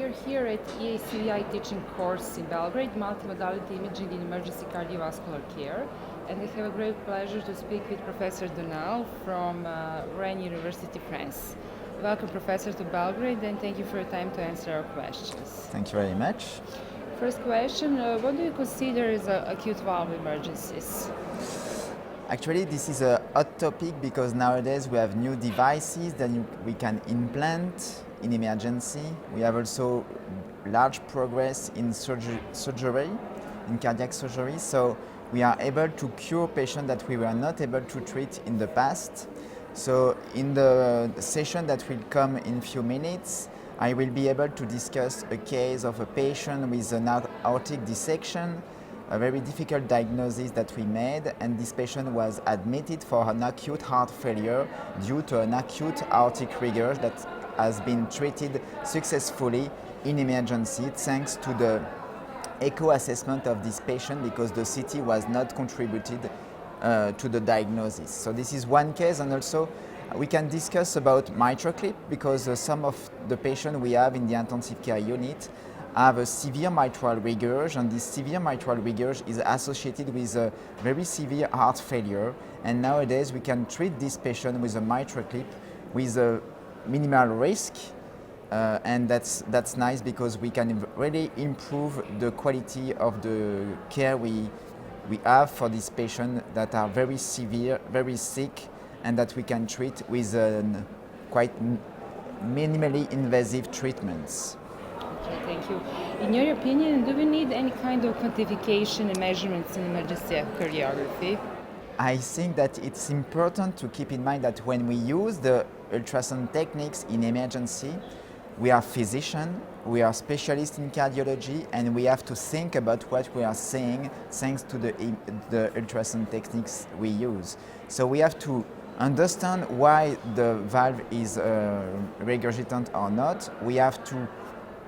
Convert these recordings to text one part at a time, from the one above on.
are here at EACVI teaching course in Belgrade, multimodality imaging in emergency cardiovascular care, and I have a great pleasure to speak with Professor Donal from Rennes University, France. Welcome, Professor, to Belgrade, and thank you for your time to answer our questions. Thank you very much. First question, what do you consider as acute valve emergencies? Actually, this is a hot topic because nowadays we have new devices that we can implant in emergency. We have also large progress in surgery, in cardiac surgery. So we are able to cure patients that we were not able to treat in the past. So in the session that will come in a few minutes, I will be able to discuss a case of a patient with an aortic dissection, a very difficult diagnosis that we made, and this patient was admitted for an acute heart failure due to an acute aortic rigor that has been treated successfully in emergency thanks to the echo assessment of this patient because the CT was not contributed to the diagnosis. So this is one case, and also we can discuss about mitral clip because some of the patients we have in the intensive care unit have a severe mitral regurg, and this severe mitral regurg is associated with a very severe heart failure. And nowadays we can treat this patient with a mitral clip with a minimal risk, and that's nice because we can really improve the quality of the care we have for these patients that are very severe, very sick, and that we can treat with quite minimally invasive treatments. Okay, thank you. In your opinion, do we need any kind of quantification and measurements in emergency cardiography? I think that it's important to keep in mind that when we use the ultrasound techniques in emergency, we are physicians, we are specialists in cardiology, and we have to think about what we are saying thanks to the ultrasound techniques we use. So we have to understand why the valve is regurgitant or not. We have to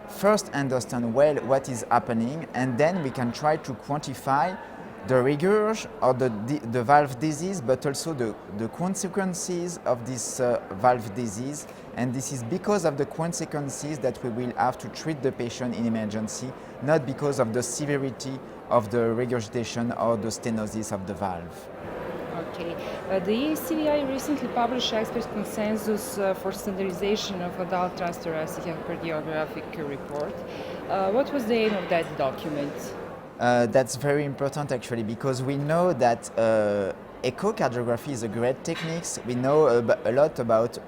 first understand well what is happening, and then we can try to quantify the regurg or the valve disease, but also the consequences of this valve disease. And this is because of the consequences that we will have to treat the patient in emergency, not because of the severity of the regurgitation or the stenosis of the valve. Okay. The EACVI recently published expert consensus for standardization of adult transthoracic cardiographic report. What was the aim of that document? That's very important actually because we know that echocardiography is a great technique. We know a lot about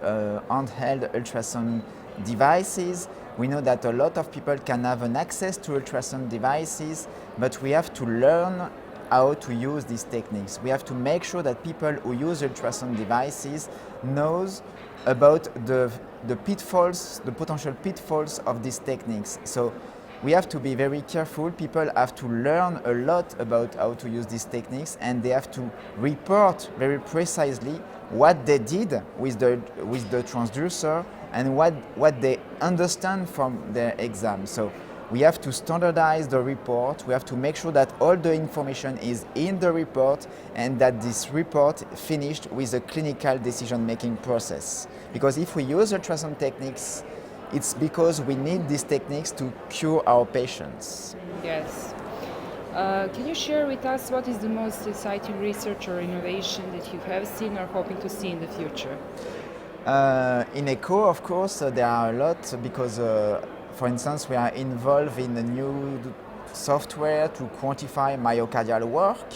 handheld ultrasound devices. We know that a lot of people can have an access to ultrasound devices, but we have to learn how to use these techniques. We have to make sure that people who use ultrasound devices knows about the pitfalls, the potential pitfalls of these techniques. So we have to be very careful. People have to learn a lot about how to use these techniques, and they have to report very precisely what they did with the transducer and what they understand from their exam. So we have to standardize the report. We have to make sure that all the information is in the report and that this report finished with a clinical decision-making process. Because if we use ultrasound techniques, it's because we need these techniques to cure our patients. Yes. Can you share with us what is the most exciting research or innovation that you have seen or hoping to see in the future? In ECHO, of course, there are a lot because for instance, we are involved in a new software to quantify myocardial work.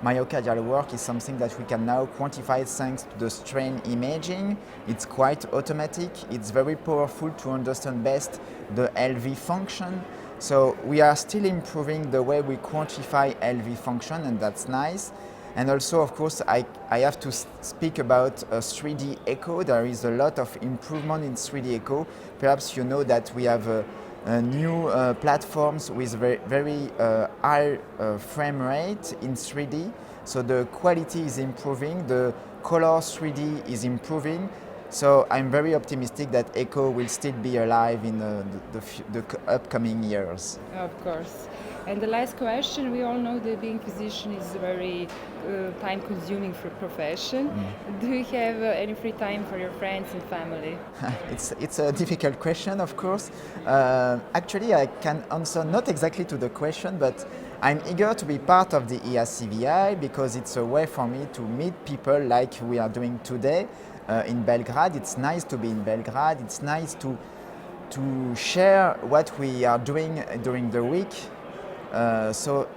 Myocardial work is something that we can now quantify thanks to the strain imaging. It's quite automatic. It's very powerful to understand best the LV function. So we are still improving the way we quantify LV function, and that's nice. And also, of course, I have to speak about 3D echo. There is a lot of improvement in 3D echo. Perhaps you know that we have new platforms with very high frame rate in 3D. So the quality is improving, the color 3D is improving. So I'm very optimistic that echo will still be alive in the upcoming years. Of course. And the last question, we all know that being physician is a very time-consuming profession. Do you have any free time for your friends and family? It's a difficult question, of course. Actually, I can answer not exactly to the question, but I'm eager to be part of the EACVI because it's a way for me to meet people like we are doing today in Belgrade. It's nice to be in Belgrade. It's nice to share what we are doing during the week. So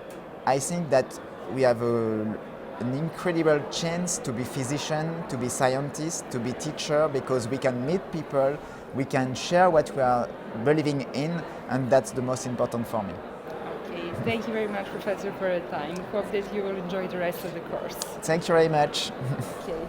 I think that we have an incredible chance to be physician, to be scientist, to be teacher, because we can meet people, we can share what we are believing in, and that's the most important for me. Okay, thank you very much, Professor, for your time. Hope that you will enjoy the rest of the course. Thank you very much. Okay.